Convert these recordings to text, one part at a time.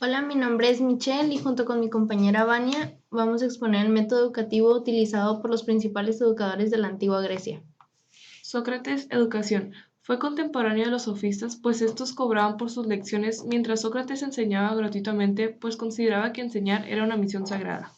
Hola, mi nombre es Michelle y junto con mi compañera Vania vamos a exponer el método educativo utilizado por los principales educadores de la antigua Grecia. Sócrates, educación. Fue contemporáneo de los sofistas, pues estos cobraban por sus lecciones, mientras Sócrates enseñaba gratuitamente, pues consideraba que enseñar era una misión sagrada.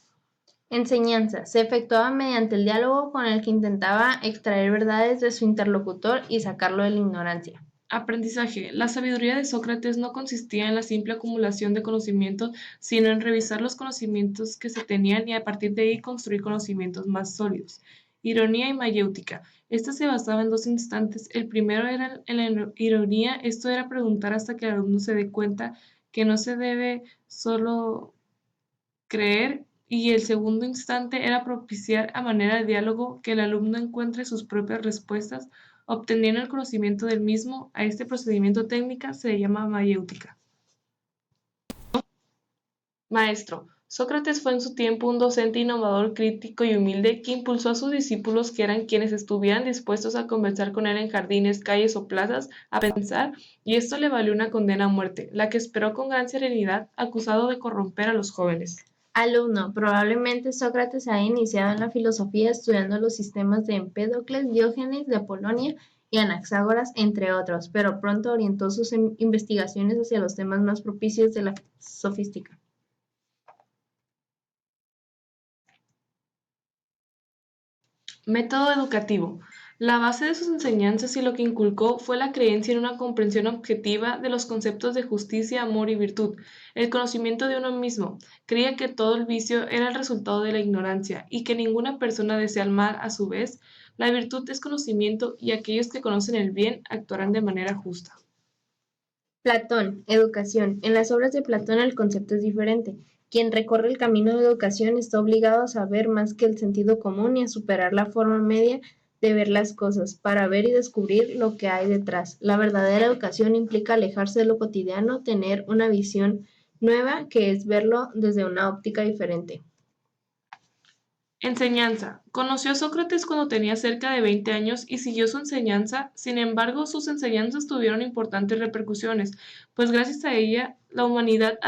Enseñanza. Se efectuaba mediante el diálogo con el que intentaba extraer verdades de su interlocutor y sacarlo de la ignorancia. Aprendizaje. La sabiduría de Sócrates no consistía en la simple acumulación de conocimiento, sino en revisar los conocimientos que se tenían y a partir de ahí construir conocimientos más sólidos. Ironía y mayéutica. Esta se basaba en dos instantes. El primero era en la ironía, esto era preguntar hasta que el alumno se dé cuenta que no se debe solo creer, y el segundo instante era propiciar a manera de diálogo que el alumno encuentre sus propias respuestas, obteniendo el conocimiento del mismo. A este procedimiento técnica se le llama mayéutica. Maestro. Sócrates fue en su tiempo un docente innovador, crítico y humilde que impulsó a sus discípulos, que eran quienes estuvieran dispuestos a conversar con él en jardines, calles o plazas, a pensar, y esto le valió una condena a muerte, la que esperó con gran serenidad, acusado de corromper a los jóvenes. Alumno. Probablemente Sócrates haya iniciado en la filosofía estudiando los sistemas de Empédocles, Diógenes de Apolonia y Anaxágoras, entre otros, pero pronto orientó sus investigaciones hacia los temas más propicios de la sofística. Método educativo. La base de sus enseñanzas y lo que inculcó fue la creencia en una comprensión objetiva de los conceptos de justicia, amor y virtud, el conocimiento de uno mismo. Creía que todo el vicio era el resultado de la ignorancia y que ninguna persona desea el mal a su vez. La virtud es conocimiento y aquellos que conocen el bien actuarán de manera justa. Platón, educación. En las obras de Platón el concepto es diferente. Quien recorre el camino de educación está obligado a saber más que el sentido común y a superar la forma media de ver las cosas, para ver y descubrir lo que hay detrás. La verdadera educación implica alejarse de lo cotidiano, tener una visión nueva, que es verlo desde una óptica diferente. Enseñanza. Conoció a Sócrates cuando tenía cerca de 20 años y siguió su enseñanza. Sin embargo, sus enseñanzas tuvieron importantes repercusiones, pues gracias a ella la humanidad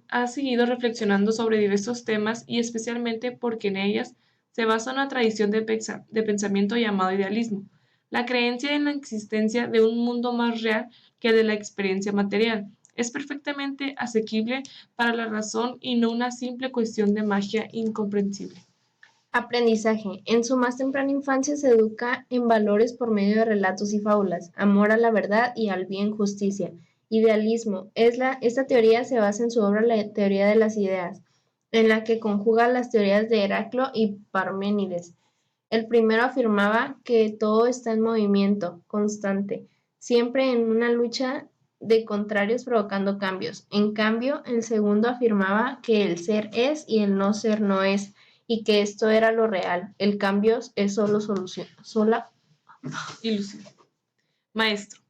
ha seguido reflexionando sobre diversos temas, y especialmente porque en ellas se basa una tradición de pensamiento llamado idealismo, la creencia en la existencia de un mundo más real que el de la experiencia material. Es perfectamente asequible para la razón y no una simple cuestión de magia incomprensible. Aprendizaje. En su más temprana infancia se educa en valores por medio de relatos y fábulas, amor a la verdad y al bien, justicia. Idealismo. Esta teoría se basa en su obra La teoría de las ideas, en la que conjuga las teorías de Heraclo y Parménides. El primero afirmaba que todo está en movimiento constante, siempre en una lucha de contrarios provocando cambios. En cambio, el segundo afirmaba que el ser es y el no ser no es, y que esto era lo real. El cambio es solo solución, sola. Ilusión. Maestro.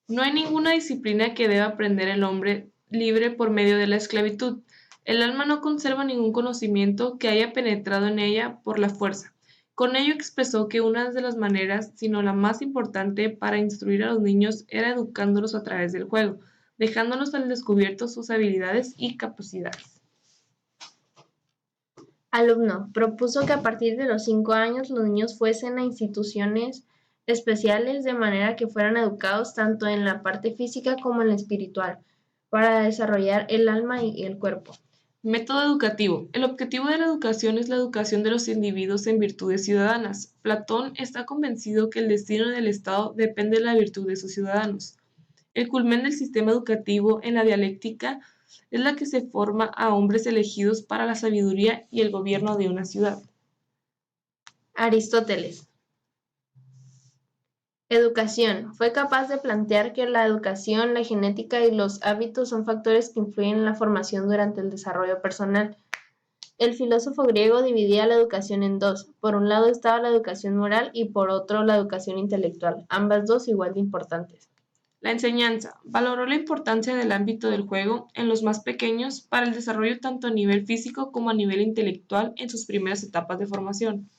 No hay ninguna disciplina que deba aprender el hombre libre por medio de la esclavitud. El alma no conserva ningún conocimiento que haya penetrado en ella por la fuerza. Con ello expresó que una de las maneras, sino la más importante, para instruir a los niños era educándolos a través del juego, dejándolos al descubierto sus habilidades y capacidades. Alumno. Propuso que a partir de los 5 años los niños fuesen a instituciones especiales de manera que fueran educados tanto en la parte física como en la espiritual, para desarrollar el alma y el cuerpo. Método educativo. El objetivo de la educación es la educación de los individuos en virtudes ciudadanas. Platón está convencido que el destino del Estado depende de la virtud de sus ciudadanos. El culmen del sistema educativo en la dialéctica es la que se forma a hombres elegidos para la sabiduría y el gobierno de una ciudad. Aristóteles. Educación. Fue capaz de plantear que la educación, la genética y los hábitos son factores que influyen en la formación durante el desarrollo personal. El filósofo griego dividía la educación en dos. Por un lado estaba la educación moral y por otro la educación intelectual, ambas dos igual de importantes. La enseñanza. Valoró la importancia del ámbito del juego en los más pequeños para el desarrollo tanto a nivel físico como a nivel intelectual en sus primeras etapas de formación.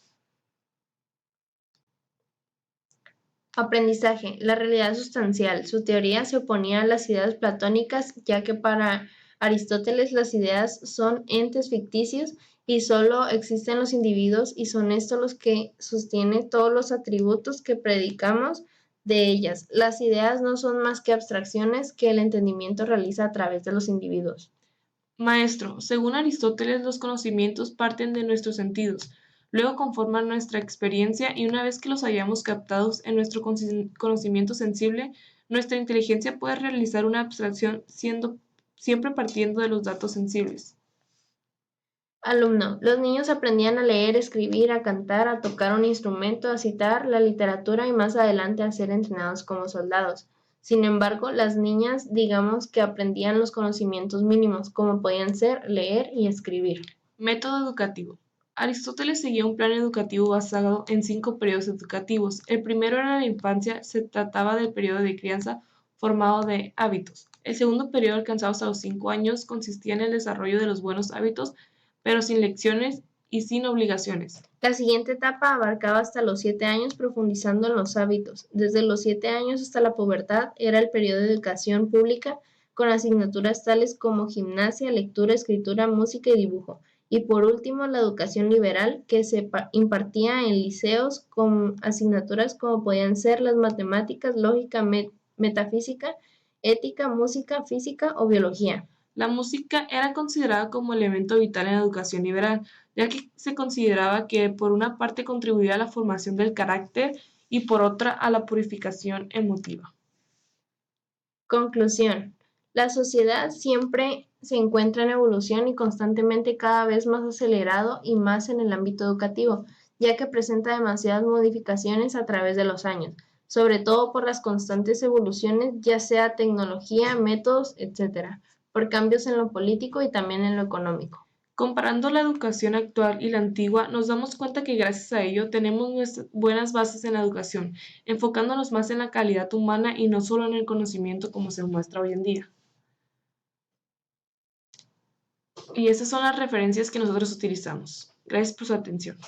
Aprendizaje. La realidad sustancial. Su teoría se oponía a las ideas platónicas, ya que para Aristóteles, las ideas son entes ficticios y solo existen los individuos y son estos los que sostienen todos los atributos que predicamos de ellas. Las ideas no son más que abstracciones que el entendimiento realiza a través de los individuos. Maestro, según Aristóteles, los conocimientos parten de nuestros sentidos, luego conforman nuestra experiencia y una vez que los hayamos captados en nuestro conocimiento sensible, nuestra inteligencia puede realizar una abstracción siendo siempre partiendo de los datos sensibles. Alumno, los niños aprendían a leer, escribir, a cantar, a tocar un instrumento, a citar la literatura y más adelante a ser entrenados como soldados. Sin embargo, las niñas, digamos que aprendían los conocimientos mínimos, como podían ser leer y escribir. Método educativo. Aristóteles seguía un plan educativo basado en 5 periodos educativos. El primero era la infancia, se trataba del periodo de crianza formado de hábitos. El segundo periodo, alcanzado hasta los 5 años, consistía en el desarrollo de los buenos hábitos, pero sin lecciones y sin obligaciones. La siguiente etapa abarcaba hasta los 7 años, profundizando en los hábitos. Desde los 7 años hasta la pubertad era el periodo de educación pública, con asignaturas tales como gimnasia, lectura, escritura, música y dibujo. Y por último, la educación liberal, que se impartía en liceos con asignaturas como podían ser las matemáticas, lógica, metafísica, ética, música, física o biología. La música era considerada como elemento vital en la educación liberal, ya que se consideraba que por una parte contribuía a la formación del carácter y por otra a la purificación emotiva. Conclusión. La sociedad siempre se encuentra en evolución y constantemente cada vez más acelerado y más en el ámbito educativo, ya que presenta demasiadas modificaciones a través de los años, sobre todo por las constantes evoluciones, ya sea tecnología, métodos, etc., por cambios en lo político y también en lo económico. Comparando la educación actual y la antigua, nos damos cuenta que gracias a ello tenemos buenas bases en la educación, enfocándonos más en la calidad humana y no solo en el conocimiento como se muestra hoy en día. Y esas son las referencias que nosotros utilizamos. Gracias por su atención.